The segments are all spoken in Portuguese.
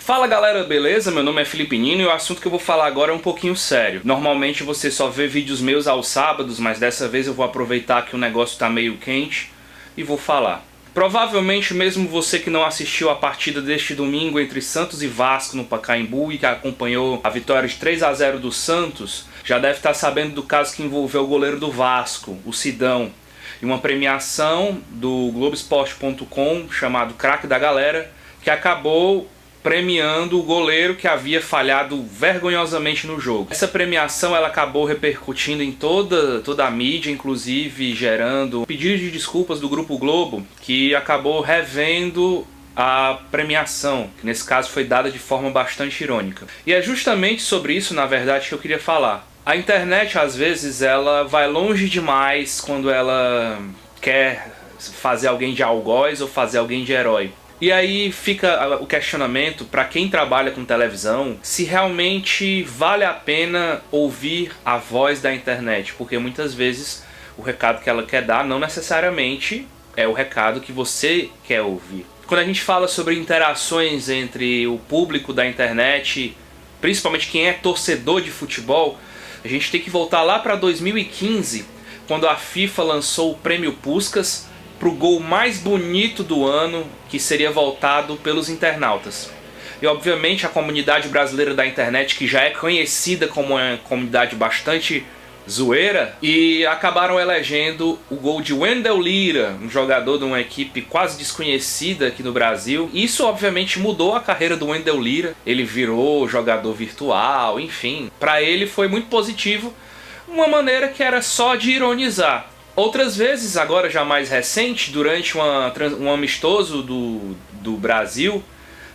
Fala galera, beleza? Meu nome é Felipe Nino e o assunto que eu vou falar agora é um pouquinho sério. Normalmente você só vê vídeos meus aos sábados, mas dessa vez eu vou aproveitar que o negócio tá meio quente e vou falar. Provavelmente mesmo você que não assistiu a partida deste domingo entre Santos e Vasco no Pacaembu e que acompanhou a vitória de 3-0 do Santos, já deve estar sabendo do caso que envolveu o goleiro do Vasco, o Sidão, e uma premiação do Globoesporte.com chamado Craque da Galera, que acabou premiando o goleiro que havia falhado vergonhosamente no jogo. Essa premiação ela acabou repercutindo em toda a mídia, inclusive gerando pedidos de desculpas do Grupo Globo, que acabou revendo a premiação, que nesse caso foi dada de forma bastante irônica. E é justamente sobre isso, na verdade, que eu queria falar. A internet, às vezes, ela vai longe demais quando ela quer fazer alguém de algoz ou fazer alguém de herói. E aí fica o questionamento para quem trabalha com televisão, se realmente vale a pena ouvir a voz da internet, porque muitas vezes o recado que ela quer dar não necessariamente é o recado que você quer ouvir. Quando a gente fala sobre interações entre o público da internet, principalmente quem é torcedor de futebol, a gente tem que voltar lá para 2015, quando a FIFA lançou o Prêmio Puskás para o gol mais bonito do ano, que seria voltado pelos internautas. E obviamente a comunidade brasileira da internet, que já é conhecida como uma comunidade bastante zoeira, e acabaram elegendo o gol de Wendel Lira, um jogador de uma equipe quase desconhecida aqui no Brasil. Isso obviamente mudou a carreira do Wendel Lira, ele virou jogador virtual, enfim. Para ele foi muito positivo, uma maneira que era só de ironizar. Outras vezes, agora já mais recente, durante um amistoso do Brasil,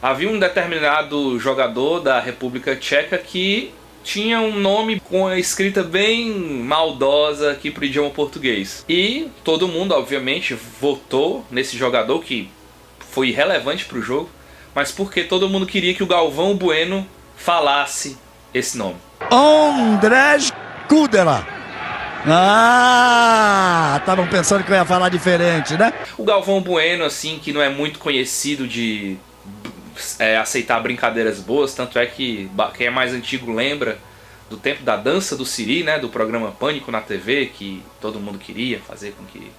havia um determinado jogador da República Tcheca que tinha um nome com a escrita bem maldosa aqui para o idioma português. E todo mundo, obviamente, votou nesse jogador, que foi irrelevante para o jogo, mas porque todo mundo queria que o Galvão Bueno falasse esse nome. Andrzej Kudela. Estavam pensando que eu ia falar diferente, né? O Galvão Bueno, assim, que não é muito conhecido de aceitar brincadeiras boas, tanto é que quem é mais antigo lembra do tempo da dança do Siri, né, do programa Pânico na TV, que todo mundo queria fazer com que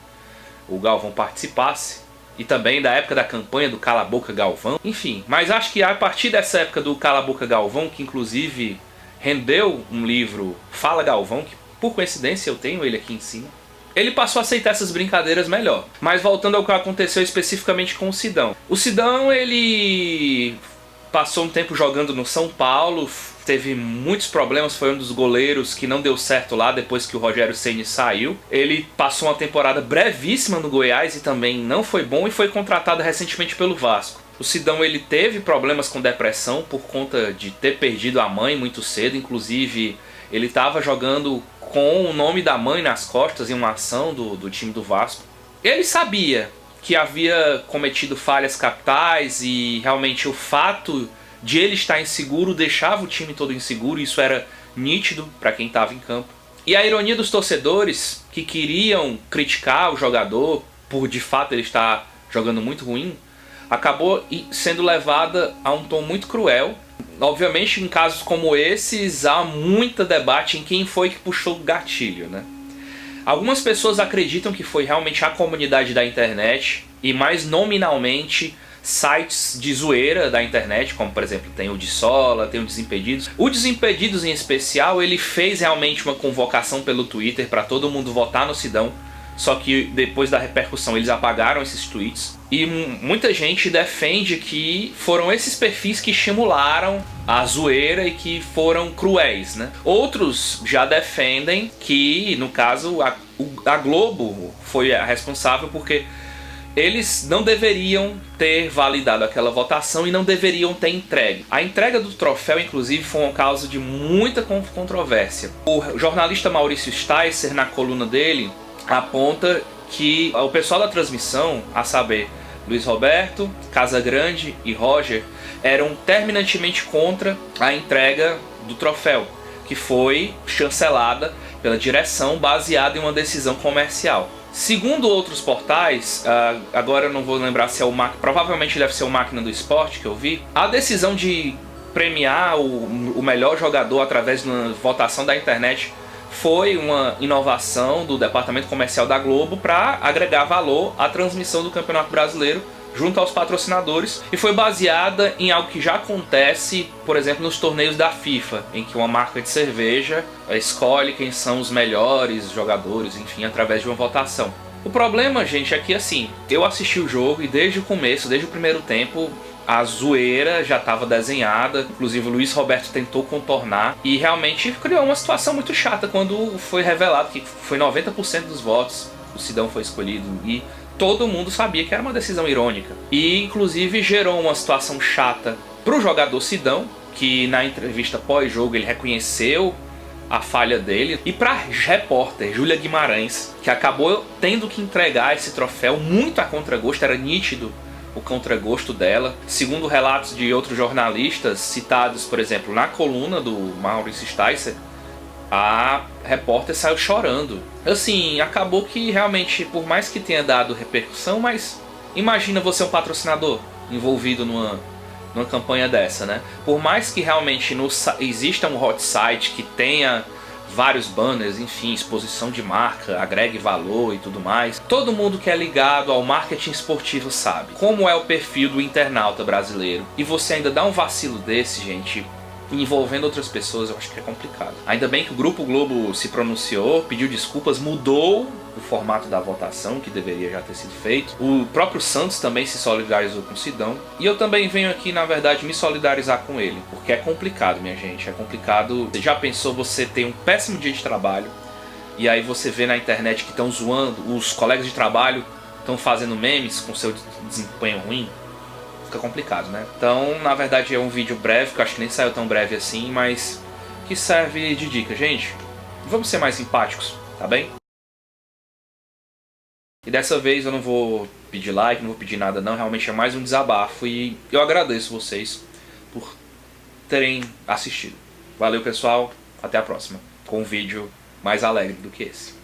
o Galvão participasse, e também da época da campanha do Cala a Boca Galvão, enfim. Mas acho que a partir dessa época do Cala a Boca Galvão, que inclusive rendeu um livro, Fala Galvão, que por coincidência eu tenho ele aqui em cima, ele passou a aceitar essas brincadeiras melhor. Mas voltando ao que aconteceu especificamente com o Sidão. O Sidão, ele passou um tempo jogando no São Paulo, teve muitos problemas, foi um dos goleiros que não deu certo lá depois que o Rogério Ceni saiu. Ele passou uma temporada brevíssima no Goiás e também não foi bom, e foi contratado recentemente pelo Vasco. O Sidão, ele teve problemas com depressão por conta de ter perdido a mãe muito cedo, inclusive ele estava jogando com o nome da mãe nas costas em uma ação do time do Vasco. Ele sabia que havia cometido falhas capitais e realmente o fato de ele estar inseguro deixava o time todo inseguro, isso era nítido para quem estava em campo. E a ironia dos torcedores que queriam criticar o jogador por de fato ele estar jogando muito ruim, acabou sendo levada a um tom muito cruel. Obviamente, em casos como esses, há muito debate em quem foi que puxou o gatilho, né? Algumas pessoas acreditam que foi realmente a comunidade da internet, e mais nominalmente sites de zoeira da internet, como por exemplo tem o Dissola, tem o Desimpedidos. O Desimpedidos em especial, ele fez realmente uma convocação pelo Twitter para todo mundo votar no Sidão, só que depois da repercussão eles apagaram esses tweets. E muita gente defende que foram esses perfis que estimularam a zoeira e que foram cruéis, né? Outros já defendem que, no caso, a Globo foi a responsável, porque eles não deveriam ter validado aquela votação e não deveriam ter entregue. A entrega do troféu, inclusive, foi uma causa de muita controvérsia. O jornalista Maurício Sticer, na coluna dele, aponta que o pessoal da transmissão, a saber, Luiz Roberto, Casagrande e Roger, eram terminantemente contra a entrega do troféu, que foi chancelada pela direção baseada em uma decisão comercial. Segundo outros portais, agora eu não vou lembrar se é o provavelmente deve ser o Máquina do Esporte que eu vi, a decisão de premiar o melhor jogador através de uma votação da internet foi uma inovação do Departamento Comercial da Globo para agregar valor à transmissão do Campeonato Brasileiro junto aos patrocinadores, e foi baseada em algo que já acontece, por exemplo, nos torneios da FIFA, em que uma marca de cerveja escolhe quem são os melhores jogadores, enfim, através de uma votação. O problema, gente, é que assim, eu assisti o jogo e desde o começo, desde o primeiro tempo, a zoeira já estava desenhada, inclusive o Luiz Roberto tentou contornar e realmente criou uma situação muito chata quando foi revelado que foi 90% dos votos, o Sidão foi escolhido e todo mundo sabia que era uma decisão irônica. E inclusive gerou uma situação chata para o jogador Sidão, que na entrevista pós-jogo ele reconheceu a falha dele, e para a repórter Júlia Guimarães, que acabou tendo que entregar esse troféu muito a contragosto, era nítido o contragosto dela. Segundo relatos de outros jornalistas citados, por exemplo, na coluna do Maurício Sticer, a repórter saiu chorando. Assim, acabou que realmente, por mais que tenha dado repercussão, mas imagina você um patrocinador envolvido numa campanha dessa, né? Por mais que realmente exista um hot site que tenha vários banners, enfim, exposição de marca, agregue valor e tudo mais, todo mundo que é ligado ao marketing esportivo sabe como é o perfil do internauta brasileiro. E você ainda dá um vacilo desse, gente, envolvendo outras pessoas, eu acho que é complicado. Ainda bem que o Grupo Globo se pronunciou, pediu desculpas, mudou o formato da votação, que deveria já ter sido feito. O próprio Santos também se solidarizou com o Sidão. E eu também venho aqui, na verdade, me solidarizar com ele, porque é complicado, minha gente, é complicado. Você já pensou você ter um péssimo dia de trabalho, e aí você vê na internet que estão zoando, os colegas de trabalho estão fazendo memes com seu desempenho ruim? Fica complicado, né? Então, na verdade, é um vídeo breve, que eu acho que nem saiu tão breve assim, mas que serve de dica. Gente, vamos ser mais simpáticos, tá bem? E dessa vez eu não vou pedir like, não vou pedir nada não, realmente é mais um desabafo e eu agradeço vocês por terem assistido. Valeu, pessoal, até a próxima, com um vídeo mais alegre do que esse.